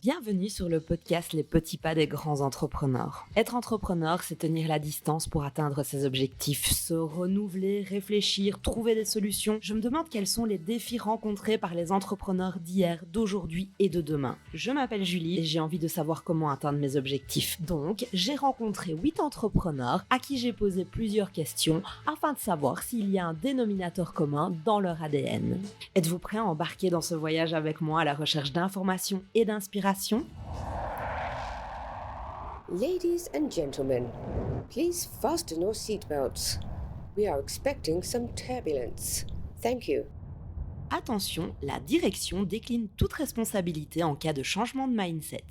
Bienvenue sur le podcast Les petits pas des grands entrepreneurs. Être entrepreneur, c'est tenir la distance pour atteindre ses objectifs, se renouveler, réfléchir, trouver des solutions. Je me demande quels sont les défis rencontrés par les entrepreneurs d'hier, d'aujourd'hui et de demain. Je m'appelle Julie et j'ai envie de savoir comment atteindre mes objectifs. Donc, j'ai rencontré 8 entrepreneurs à qui j'ai posé plusieurs questions afin de savoir s'il y a un dénominateur commun dans leur ADN. Êtes-vous prêts à embarquer dans ce voyage avec moi à la recherche d'informations et d'inspiration? Ladies and gentlemen, please fasten your seatbelts. We are expecting some turbulence. Thank you. Attention, la direction décline toute responsabilité en cas de changement de mindset.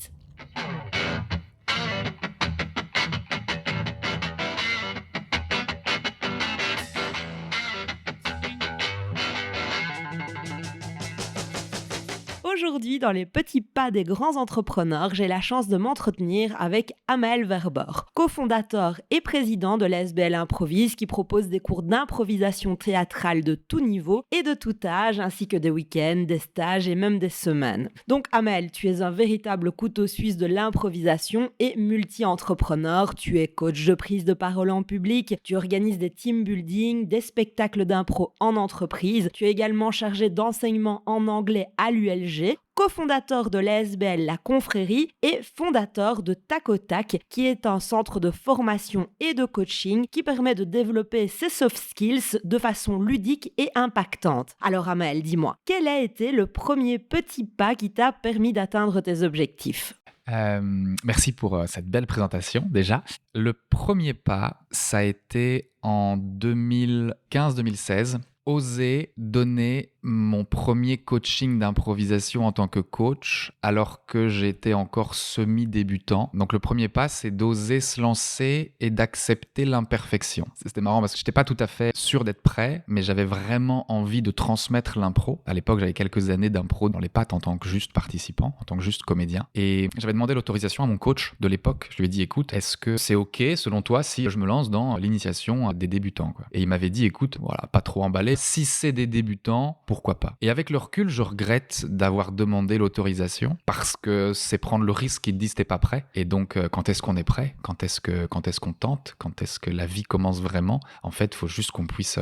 Aujourd'hui, dans les petits pas des grands entrepreneurs, j'ai la chance de m'entretenir avec Amel Verber, cofondateur et président de l'SBL Improvise qui propose des cours d'improvisation théâtrale de tout niveau et de tout âge, ainsi que des week-ends, des stages et même des semaines. Donc Amel, tu es un véritable couteau suisse de l'improvisation et multi-entrepreneur. Tu es coach de prise de parole en public, tu organises des team building, des spectacles d'impro en entreprise, tu es également chargé d'enseignement en anglais à l'ULG, cofondateur de l'ASBL La Confrérie et fondateur de Tac au Tac, qui est un centre de formation et de coaching qui permet de développer ses soft skills de façon ludique et impactante. Alors Amel, dis-moi, quel a été le premier petit pas qui t'a permis d'atteindre tes objectifs ? Merci pour cette belle présentation déjà. Le premier pas, ça a été en 2015-2016. Oser donner mon premier coaching d'improvisation en tant que coach alors que j'étais encore semi-débutant. Donc le premier pas, c'est d'oser se lancer et d'accepter l'imperfection. C'était marrant parce que je n'étais pas tout à fait sûr d'être prêt, mais j'avais vraiment envie de transmettre l'impro. À l'époque, j'avais quelques années d'impro dans les pattes en tant que juste participant, en tant que juste comédien. Et j'avais demandé l'autorisation à mon coach de l'époque. Je lui ai dit, écoute, est-ce que c'est OK selon toi si je me lance dans l'initiation des débutants, quoi. Et il m'avait dit, écoute, voilà, pas trop emballé. Si c'est des débutants, pourquoi pas? Et avec le recul, je regrette d'avoir demandé l'autorisation parce que c'est prendre le risque qu'ils te disent t'es pas prêt. Et donc, quand est-ce qu'on est prêt? Quand est-ce qu'on tente? Quand est-ce que la vie commence vraiment? En fait, il faut juste qu'on puisse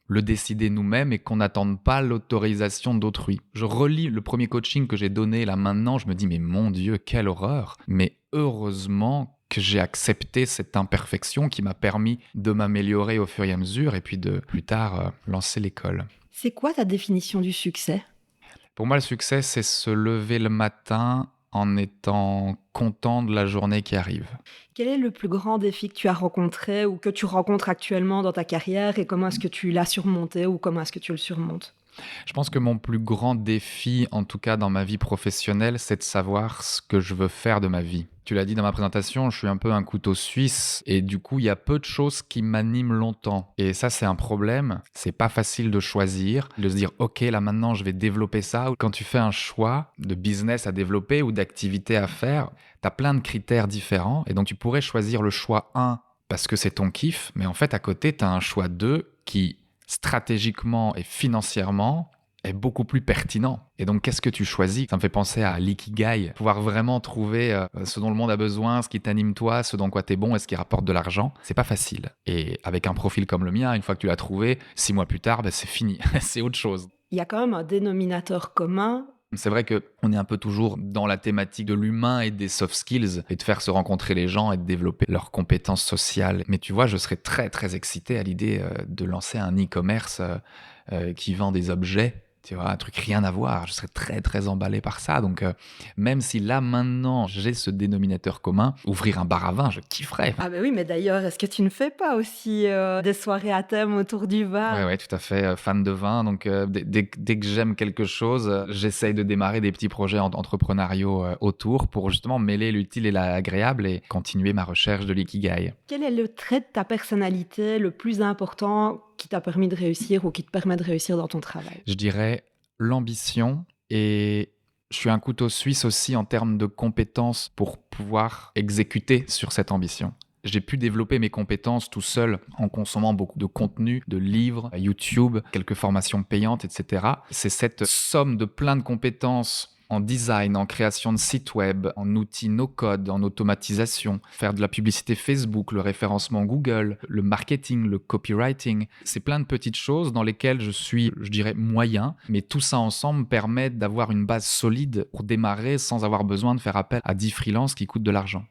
le décider nous-mêmes et qu'on n'attende pas l'autorisation d'autrui. Je relis le premier coaching que j'ai donné là maintenant, je me dis mais mon Dieu, quelle horreur! Mais heureusement que j'ai accepté cette imperfection qui m'a permis de m'améliorer au fur et à mesure et puis de plus tard lancer l'école. C'est quoi ta définition du succès ? Pour moi, le succès, c'est se lever le matin en étant content de la journée qui arrive. Quel est le plus grand défi que tu as rencontré ou que tu rencontres actuellement dans ta carrière et comment est-ce que tu l'as surmonté ou comment est-ce que tu le surmontes ? Je pense que mon plus grand défi, en tout cas dans ma vie professionnelle, c'est de savoir ce que je veux faire de ma vie. Tu l'as dit dans ma présentation, je suis un peu un couteau suisse et du coup, il y a peu de choses qui m'animent longtemps. Et ça, c'est un problème. C'est pas facile de choisir, de se dire « Ok, là maintenant, je vais développer ça ». Quand tu fais un choix de business à développer ou d'activité à faire, tu as plein de critères différents et donc tu pourrais choisir le choix 1 parce que c'est ton kiff, mais en fait, à côté, tu as un choix 2 qui stratégiquement et financièrement est beaucoup plus pertinent. Et donc, qu'est-ce que tu choisis? Ça me fait penser à l'ikigai, pouvoir vraiment trouver ce dont le monde a besoin, ce qui t'anime toi, ce dans quoi t'es bon et ce qui rapporte de l'argent. C'est pas facile. Et avec un profil comme le mien, une fois que tu l'as trouvé, 6 mois plus tard, c'est fini. C'est autre chose. Il y a quand même un dénominateur commun. C'est vrai qu'on est un peu toujours dans la thématique de l'humain et des soft skills et de faire se rencontrer les gens et de développer leurs compétences sociales. Mais tu vois, je serais très, très excité à l'idée de lancer un e-commerce qui vend des objets. Tu vois, un truc rien à voir. Je serais très, très emballé par ça. Donc, même si là, maintenant, j'ai ce dénominateur commun, ouvrir un bar à vin, je kifferais. Ah ben oui, mais d'ailleurs, est-ce que tu ne fais pas aussi des soirées à thème autour du vin ? Oui, tout à fait. Fan de vin. Donc, dès que j'aime quelque chose, j'essaye de démarrer des petits projets entrepreneuriaux autour pour justement mêler l'utile et l'agréable et continuer ma recherche de l'ikigai. Quel est le trait de ta personnalité le plus important qui t'a permis de réussir ou qui te permet de réussir dans ton travail ? Je dirais l'ambition et je suis un couteau suisse aussi en termes de compétences pour pouvoir exécuter sur cette ambition. J'ai pu développer mes compétences tout seul en consommant beaucoup de contenu, de livres, YouTube, quelques formations payantes, etc. C'est cette somme de plein de compétences en design, en création de sites web, en outils no-code, en automatisation, faire de la publicité Facebook, le référencement Google, le marketing, le copywriting. C'est plein de petites choses dans lesquelles je suis, je dirais, moyen, mais tout ça ensemble permet d'avoir une base solide pour démarrer sans avoir besoin de faire appel à 10 freelances qui coûtent de l'argent.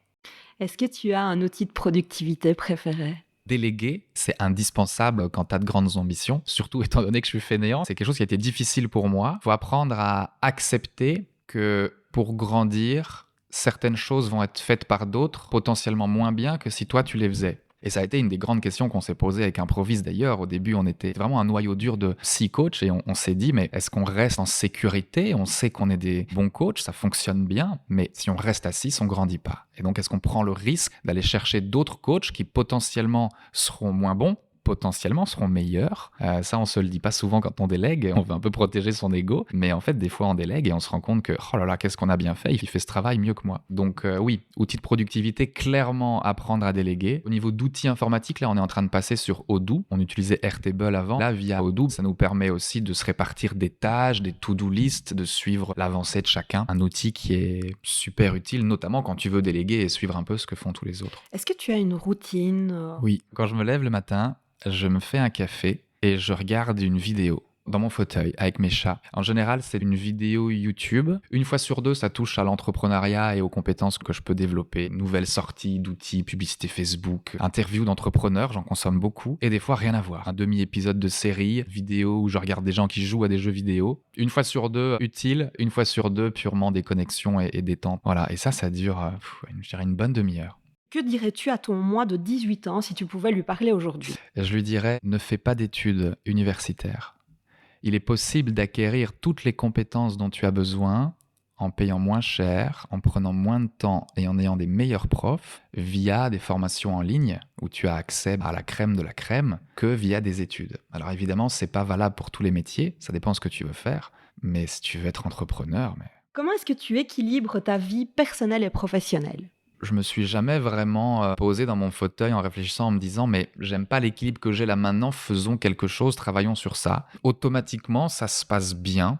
Est-ce que tu as un outil de productivité préféré ? Déléguer, c'est indispensable quand tu as de grandes ambitions, surtout étant donné que je suis fainéant. C'est quelque chose qui a été difficile pour moi. Il faut apprendre à accepter que pour grandir, certaines choses vont être faites par d'autres, potentiellement moins bien que si toi tu les faisais. Et ça a été une des grandes questions qu'on s'est posées avec Improvise d'ailleurs. Au début, on était vraiment un noyau dur de 6 coachs et on s'est dit, mais est-ce qu'on reste en sécurité ? On sait qu'on est des bons coachs, ça fonctionne bien, mais si on reste à 6, on grandit pas. Et donc, est-ce qu'on prend le risque d'aller chercher d'autres coachs qui potentiellement seront moins bons, potentiellement seront meilleurs. Ça, on se le dit pas souvent quand on délègue. On veut un peu protéger son ego. Mais en fait, des fois, on délègue et on se rend compte que, oh là là, qu'est-ce qu'on a bien fait. Il fait ce travail mieux que moi. Donc oui, outil de productivité, clairement apprendre à déléguer. Au niveau d'outils informatiques, là, on est en train de passer sur Odoo. On utilisait Airtable avant. Là, via Odoo, ça nous permet aussi de se répartir des tâches, des to-do list, de suivre l'avancée de chacun. Un outil qui est super utile, notamment quand tu veux déléguer et suivre un peu ce que font tous les autres. Est-ce que tu as une routine ? Oui, quand je me lève le matin, je me fais un café et je regarde une vidéo dans mon fauteuil avec mes chats. En général, c'est une vidéo YouTube. Une fois sur deux, ça touche à l'entrepreneuriat et aux compétences que je peux développer. Nouvelles sorties d'outils, publicité Facebook, interviews d'entrepreneurs, j'en consomme beaucoup. Et des fois, rien à voir. Un demi-épisode de série, vidéo où je regarde des gens qui jouent à des jeux vidéo. Une fois sur deux, utile. Une fois sur deux, purement déconnexion et détente. Voilà, et ça dure, je dirais, une bonne demi-heure. Que dirais-tu à ton moi de 18 ans si tu pouvais lui parler aujourd'hui ? Je lui dirais, ne fais pas d'études universitaires. Il est possible d'acquérir toutes les compétences dont tu as besoin en payant moins cher, en prenant moins de temps et en ayant des meilleurs profs via des formations en ligne où tu as accès à la crème de la crème que via des études. Alors évidemment, c'est pas valable pour tous les métiers, ça dépend ce que tu veux faire, mais si tu veux être entrepreneur... Comment est-ce que tu équilibres ta vie personnelle et professionnelle ? Je me suis jamais vraiment posé dans mon fauteuil en réfléchissant, en me disant mais j'aime pas l'équilibre que j'ai là maintenant, faisons quelque chose, travaillons sur ça. Automatiquement, ça se passe bien.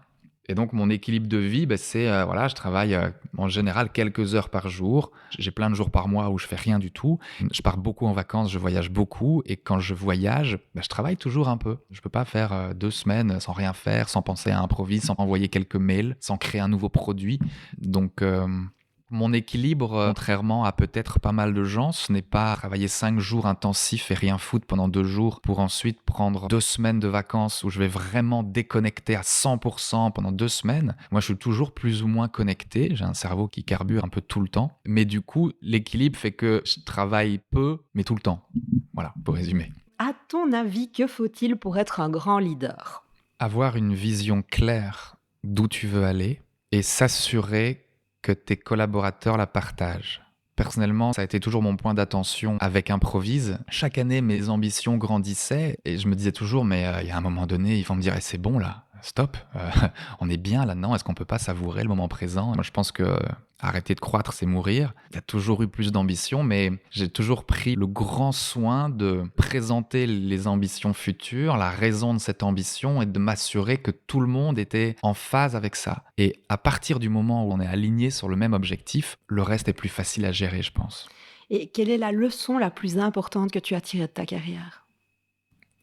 Et donc mon équilibre de vie, c'est je travaille en général quelques heures par jour. J'ai plein de jours par mois où je fais rien du tout. Je pars beaucoup en vacances, je voyage beaucoup. Et quand je voyage, je travaille toujours un peu. Je peux pas faire 2 semaines sans rien faire, sans penser à Improvise, sans envoyer quelques mails, sans créer un nouveau produit. Donc... Mon équilibre, contrairement à peut-être pas mal de gens, ce n'est pas travailler 5 jours intensifs et rien foutre pendant 2 jours pour ensuite prendre 2 semaines de vacances où je vais vraiment déconnecter à 100% pendant 2 semaines. Moi, je suis toujours plus ou moins connecté. J'ai un cerveau qui carbure un peu tout le temps. Mais du coup, l'équilibre fait que je travaille peu, mais tout le temps. Voilà, pour résumer. À ton avis, que faut-il pour être un grand leader ? Avoir une vision claire d'où tu veux aller et s'assurer que tes collaborateurs la partagent. Personnellement, ça a été toujours mon point d'attention avec Improvise. Chaque année, mes ambitions grandissaient et je me disais toujours, mais il y a un moment donné, ils vont me dire, c'est bon là, stop, on est bien là-dedans, est-ce qu'on peut pas savourer le moment présent ? Moi, je pense que arrêter de croître, c'est mourir. Il y a toujours eu plus d'ambition, mais j'ai toujours pris le grand soin de présenter les ambitions futures, la raison de cette ambition et de m'assurer que tout le monde était en phase avec ça. Et à partir du moment où on est aligné sur le même objectif, le reste est plus facile à gérer, je pense. Et quelle est la leçon la plus importante que tu as tirée de ta carrière ?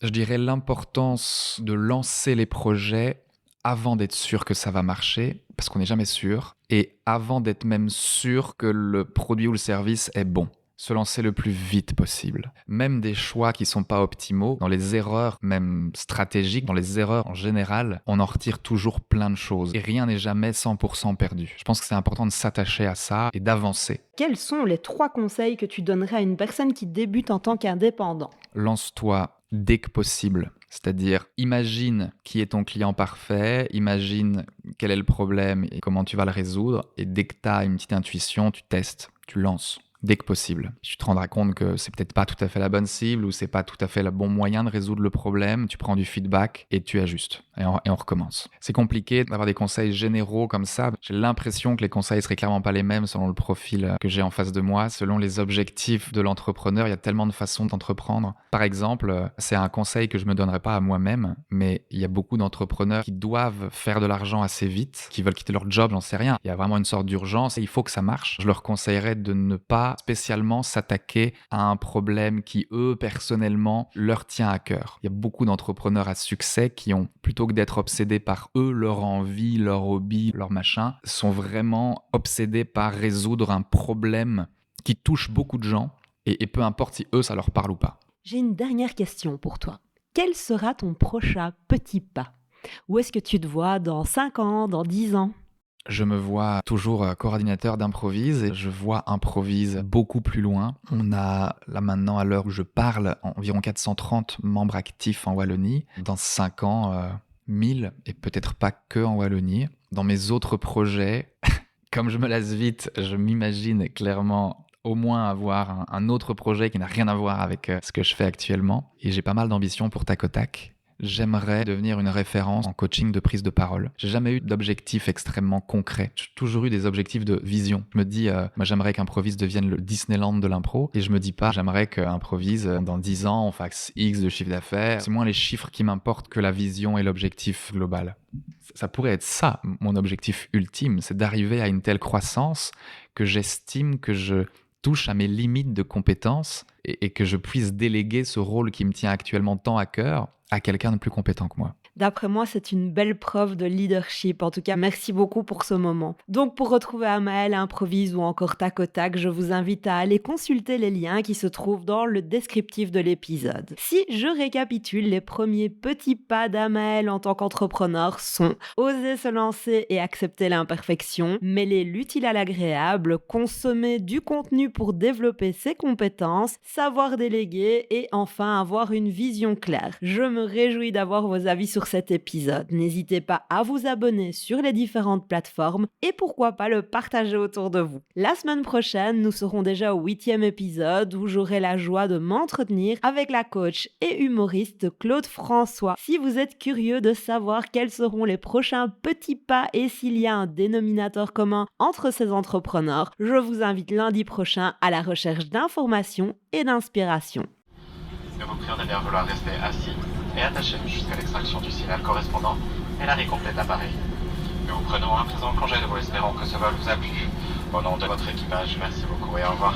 Je dirais l'importance de lancer les projets avant d'être sûr que ça va marcher, parce qu'on n'est jamais sûr, et avant d'être même sûr que le produit ou le service est bon. Se lancer le plus vite possible. Même des choix qui ne sont pas optimaux, dans les erreurs même stratégiques, dans les erreurs en général, on en retire toujours plein de choses. Et rien n'est jamais 100% perdu. Je pense que c'est important de s'attacher à ça et d'avancer. Quels sont les 3 conseils que tu donnerais à une personne qui débute en tant qu'indépendant ? Lance-toi dès que possible. C'est-à-dire, imagine qui est ton client parfait, imagine quel est le problème et comment tu vas le résoudre. Et dès que tu as une petite intuition, tu testes, tu lances. dès que possible. Tu te rendras compte que c'est peut-être pas tout à fait la bonne cible ou c'est pas tout à fait le bon moyen de résoudre le problème. Tu prends du feedback et tu ajustes et on recommence. C'est compliqué d'avoir des conseils généraux comme ça. J'ai l'impression que les conseils seraient clairement pas les mêmes selon le profil que j'ai en face de moi, selon les objectifs de l'entrepreneur. Il y a tellement de façons d'entreprendre. Par exemple, c'est un conseil que je me donnerais pas à moi-même, mais il y a beaucoup d'entrepreneurs qui doivent faire de l'argent assez vite, qui veulent quitter leur job, j'en sais rien. Il y a vraiment une sorte d'urgence et il faut que ça marche. Je leur conseillerais de ne pas spécialement s'attaquer à un problème qui, eux, personnellement, leur tient à cœur. Il y a beaucoup d'entrepreneurs à succès qui ont, plutôt que d'être obsédés par eux, leur envie, leur hobby, leur machin, sont vraiment obsédés par résoudre un problème qui touche beaucoup de gens et peu importe si eux, ça leur parle ou pas. J'ai une dernière question pour toi. Quel sera ton prochain petit pas ? Où est-ce que tu te vois dans 5 ans, dans 10 ans ? Je me vois toujours coordinateur d'Improvise et je vois Improvise beaucoup plus loin. On a là maintenant, à l'heure où je parle, environ 430 membres actifs en Wallonie. Dans 5 ans, 1000 et peut-être pas que en Wallonie. Dans mes autres projets, comme je me lasse vite, je m'imagine clairement au moins avoir un autre projet qui n'a rien à voir avec ce que je fais actuellement. Et j'ai pas mal d'ambitions pour Tac au Tac. J'aimerais devenir une référence en coaching de prise de parole. J'ai jamais eu d'objectif extrêmement concret. J'ai toujours eu des objectifs de vision. Je me dis, moi j'aimerais qu'Improvise devienne le Disneyland de l'impro. Et je me dis pas, j'aimerais qu'Improvise, dans 10 ans, on fasse X de chiffre d'affaires. C'est moins les chiffres qui m'importent que la vision et l'objectif global. Ça pourrait être ça, mon objectif ultime. C'est d'arriver à une telle croissance que j'estime que je touche à mes limites de compétences et que je puisse déléguer ce rôle qui me tient actuellement tant à cœur à quelqu'un de plus compétent que moi. D'après moi, c'est une belle preuve de leadership. En tout cas, merci beaucoup pour ce moment. Donc, pour retrouver Amael, Improvise ou encore Tac au Tac, je vous invite à aller consulter les liens qui se trouvent dans le descriptif de l'épisode. Si je récapitule, les premiers petits pas d'Amael en tant qu'entrepreneur sont oser se lancer et accepter l'imperfection, mêler l'utile à l'agréable, consommer du contenu pour développer ses compétences, savoir déléguer et enfin avoir une vision claire. Je me réjouis d'avoir vos avis sur cet épisode. N'hésitez pas à vous abonner sur les différentes plateformes et pourquoi pas le partager autour de vous. La semaine prochaine, nous serons déjà au 8e épisode où j'aurai la joie de m'entretenir avec la coach et humoriste Claude François. Si vous êtes curieux de savoir quels seront les prochains petits pas et s'il y a un dénominateur commun entre ces entrepreneurs, je vous invite lundi prochain à la recherche d'informations et d'inspiration. Nous vous prions de bien vouloir rester assis et attaché jusqu'à l'extraction du signal correspondant et l'arrêt complet de l'appareil. Nous vous prenons un présent congé de vous, espérons que ce vol vous a plu. Au nom de votre équipage, merci beaucoup et au revoir.